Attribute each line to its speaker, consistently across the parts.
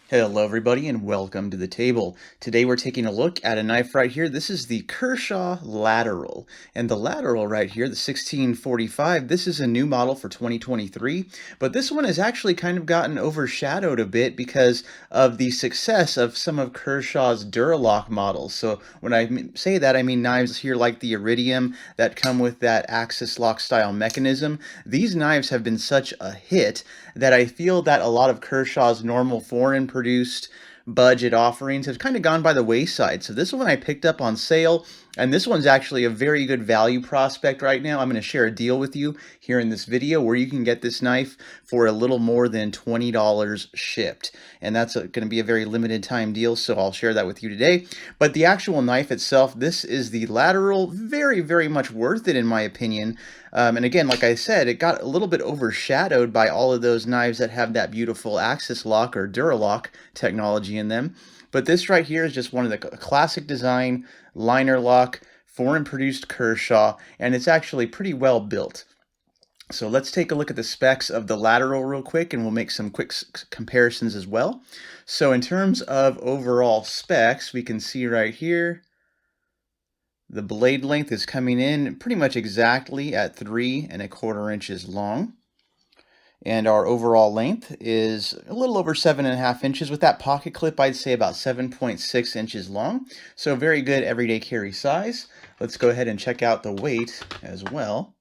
Speaker 1: Hello everybody and welcome to the table. Today we're taking a look at a knife right here. This is the Kershaw Lateral. And the Lateral right here, the 1645, this is a new model for 2023. But this one has actually kind of gotten overshadowed a bit because of the success of some of Kershaw's Duralock models. So when I say that, I mean knives here like the Iridium that come with that axis lock style mechanism. These knives have been such a hit that I feel that a lot of Kershaw's normal foreign produced budget offerings have kind of gone by the wayside. So this one I picked up on sale, and this one's actually a very good value prospect right now. I'm going to share a deal with you here in this video where you can get this knife for a little more than $20 shipped. And that's going to be a very limited time deal, so I'll share that with you today. But the actual knife itself, this is the Lateral, very, very much worth it in my opinion. And again, like I said, it got a little bit overshadowed by all of those knives that have that beautiful axis lock or Duralock technology in them. But this right here is just one of the classic design, liner lock, foreign produced Kershaw, and it's actually pretty well built. So let's take a look at the specs of the Lateral real quick, and we'll make some quick comparisons as well. So in terms of overall specs, we can see right here, the blade length is coming in pretty much exactly at 3¼ inches long. And our overall length is a little over 7½ inches. With that pocket clip, I'd say about 7.6 inches long. So very good everyday carry size. Let's go ahead and check out the weight as well.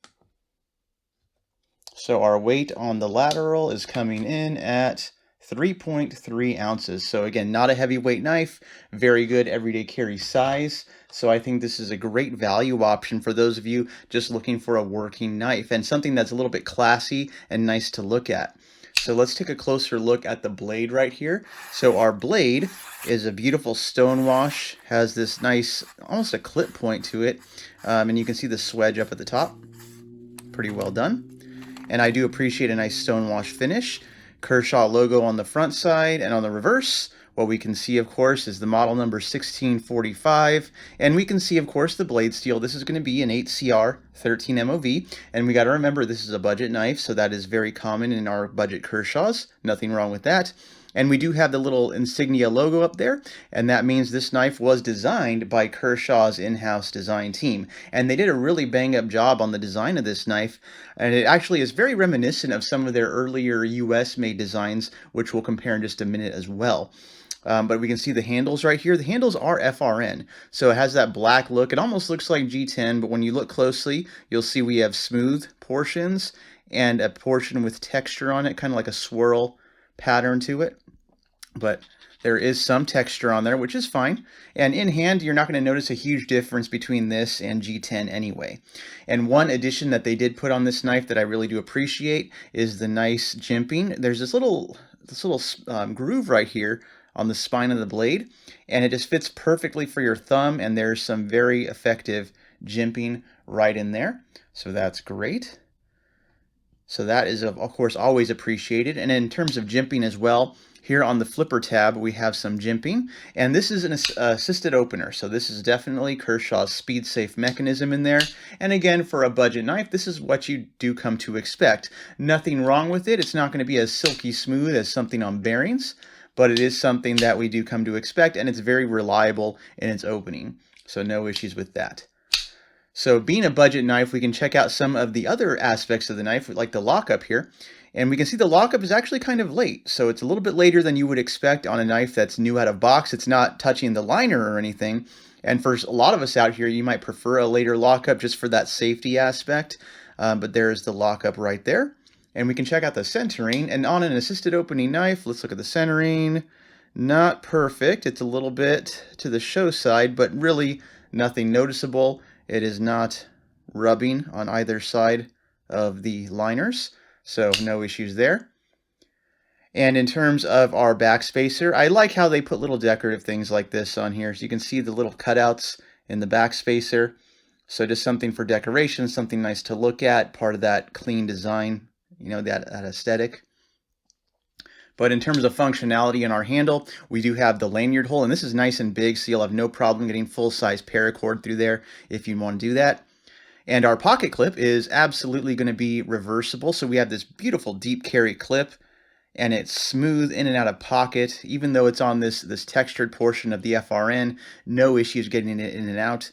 Speaker 1: So our weight on the Lateral is coming in at 3.3 ounces. So again, not a heavyweight knife, very good everyday carry size. So I think this is a great value option for those of you just looking for a working knife and something that's a little bit classy and nice to look at. So let's take a closer look at the blade right here. So our blade is a beautiful Stonewash, has this nice, almost a clip point to it. And you can see the swedge up at the top. Pretty well done. And I do appreciate a nice Stonewash finish. Kershaw logo on the front side, and on the reverse, what we can see, of course, is the model number 1645, and we can see, of course, the blade steel. This is going to be an 8CR 13 MOV, and we got to remember this is a budget knife, so that is very common in our budget Kershaws. Nothing wrong with that. And we do have the little insignia logo up there, and that means this knife was designed by Kershaw's in-house design team. And they did a really bang-up job on the design of this knife, and it actually is very reminiscent of some of their earlier US-made designs, which we'll compare in just a minute as well. But we can see the handles right here. The handles are FRN, so it has that black look. It almost looks like G10, but when you look closely, you'll see we have smooth portions and a portion with texture on it, kind of like a swirl pattern to it. But there is some texture on there, which is fine. And in hand, you're not going to notice a huge difference between this and G10 anyway. And one addition that they did put on this knife that I really do appreciate is the nice jimping. There's this little groove right here on the spine of the blade, and it just fits perfectly for your thumb, and there's some very effective jimping right in there. So that's great. So that is, of course, always appreciated. And in terms of jimping as well, here on the flipper tab, we have some jimping, and this is an assisted opener. So this is definitely Kershaw's speed-safe mechanism in there. And again, for a budget knife, this is what you do come to expect. Nothing wrong with it. It's not going to be as silky smooth as something on bearings, but it is something that we do come to expect, and it's very reliable in its opening. So no issues with that. So being a budget knife, we can check out some of the other aspects of the knife, like the lockup here. And we can see the lockup is actually kind of late. So it's a little bit later than you would expect on a knife that's new out of box. It's not touching the liner or anything. And for a lot of us out here, you might prefer a later lockup just for that safety aspect. But there's the lockup right there. And we can check out the centering. And on an assisted opening knife, let's look at the centering. Not perfect. It's a little bit to the show side, but really nothing noticeable. It is not rubbing on either side of the liners, so no issues there. And in terms of our back spacer, I like how they put little decorative things like this on here. So you can see the little cutouts in the back spacer. So just something for decoration, something nice to look at, part of that clean design, you know, that aesthetic. But in terms of functionality in our handle, we do have the lanyard hole, and this is nice and big, so you'll have no problem getting full-size paracord through there if you want to do that. And our pocket clip is absolutely going to be reversible, so we have this beautiful deep carry clip, and it's smooth in and out of pocket. Even though it's on this textured portion of the FRN, no issues getting it in and out,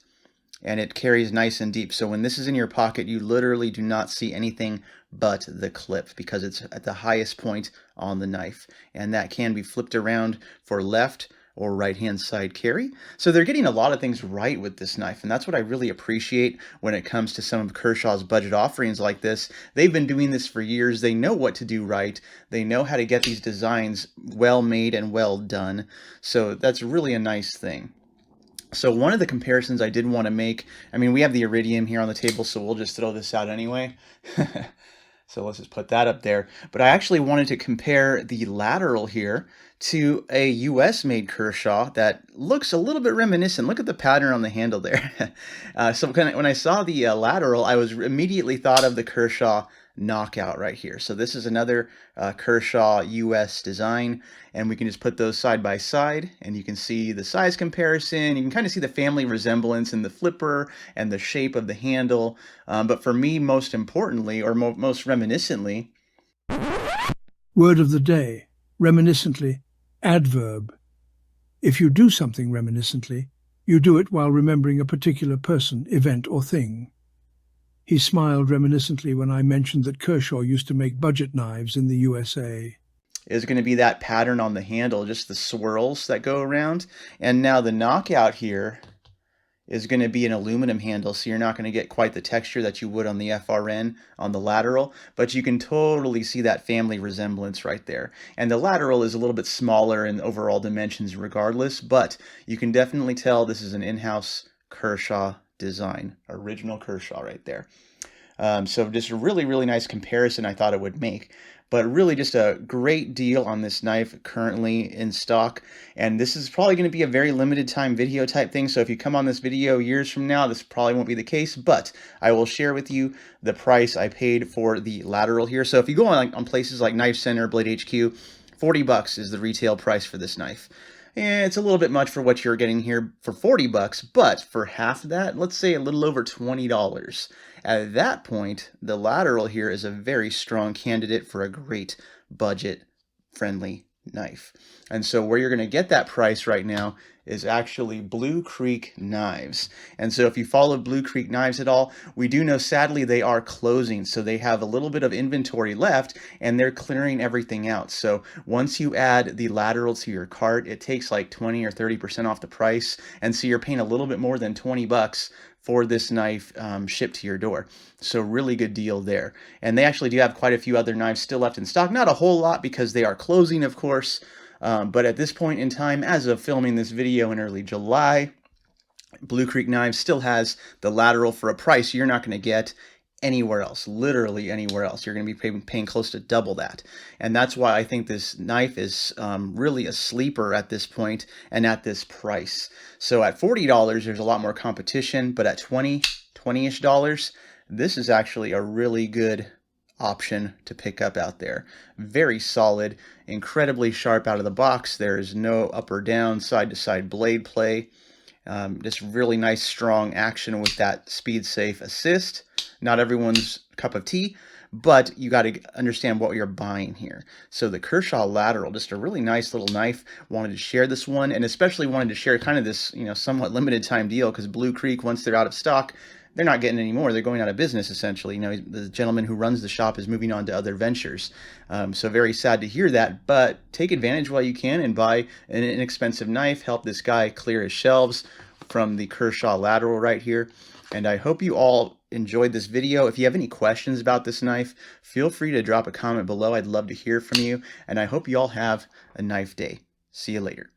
Speaker 1: and it carries nice and deep. So when this is in your pocket, you literally do not see anything but the clip because it's at the highest point on the knife, and that can be flipped around for left or right hand side carry. So they're getting a lot of things right with this knife, and that's what I really appreciate when it comes to some of Kershaw's budget offerings like this. They've been doing this for years. They know what to do right. They know how to get these designs well made and well done. So that's really a nice thing. So one of the comparisons I did want to make, I mean, we have the iridium here on the table, so we'll just throw this out anyway. So let's just put that up there. But I actually wanted to compare the lateral here to a US made Kershaw that looks a little bit reminiscent. Look at the pattern on the handle there. So when I saw the lateral, I was immediately thought of the Kershaw Knockout right here. So this is another Kershaw US design, and we can just put those side by side, and you can see the size comparison. You can kind of see the family resemblance in the flipper and the shape of the handle. But for me, most importantly, or most reminiscently,
Speaker 2: word of the day, reminiscently, adverb. If you do something reminiscently, you do it while remembering a particular person, event, or thing. He smiled reminiscently when I mentioned that Kershaw used to make budget knives in the USA.
Speaker 1: Is going to be that pattern on the handle, just the swirls that go around. And now the Knockout here is going to be an aluminum handle, so you're not going to get quite the texture that you would on the FRN on the lateral, but you can totally see that family resemblance right there. And the lateral is a little bit smaller in overall dimensions regardless, but you can definitely tell this is an in-house Kershaw design, original Kershaw right there. So just a really, really nice comparison I thought it would make. But really just a great deal on this knife currently in stock. And this is probably going to be a very limited time video type thing. So if you come on this video years from now, this probably won't be the case. But I will share with you the price I paid for the lateral here. So if you go on places like Knife Center, Blade HQ, 40 bucks is the retail price for this knife. And it's a little bit much for what you're getting here for 40 bucks, but for half that, let's say a little over $20. At that point, the lateral here is a very strong candidate for a great budget-friendly knife. And so where you're going to get that price right now is actually Blue Creek Knives. And so if you follow Blue Creek Knives at all, we do know sadly they are closing. So they have a little bit of inventory left and they're clearing everything out. So once you add the lateral to your cart, it takes like 20 or 30% off the price. And so you're paying a little bit more than 20 bucks for this knife shipped to your door. So really good deal there. And they actually do have quite a few other knives still left in stock. Not a whole lot because they are closing, of course. But at this point in time, as of filming this video in early July, Blue Creek Knives still has the lateral for a price you're not going to get anywhere else, literally anywhere else. You're going to be paying close to double that. And that's why I think this knife is really a sleeper at this point and at this price. So at $40, there's a lot more competition, but at $20-ish dollars, this is actually a really good option to pick up out there. Very solid, incredibly sharp out of the box. There is no up or down, side to side blade play. Just really nice, strong action with that speed safe assist. Not everyone's cup of tea, but you got to understand what you're buying here. So the Kershaw Lateral, just a really nice little knife. Wanted to share this one, and especially wanted to share kind of this, somewhat limited time deal, because Blue Creek, once they're out of stock, they're not getting any more. They're going out of business, essentially. The gentleman who runs the shop is moving on to other ventures. So very sad to hear that, but take advantage while you can and buy an inexpensive knife. Help this guy clear his shelves from the Kershaw Lateral right here. And I hope you all enjoyed this video. If you have any questions about this knife, feel free to drop a comment below. I'd love to hear from you. And I hope you all have a knife day. See you later.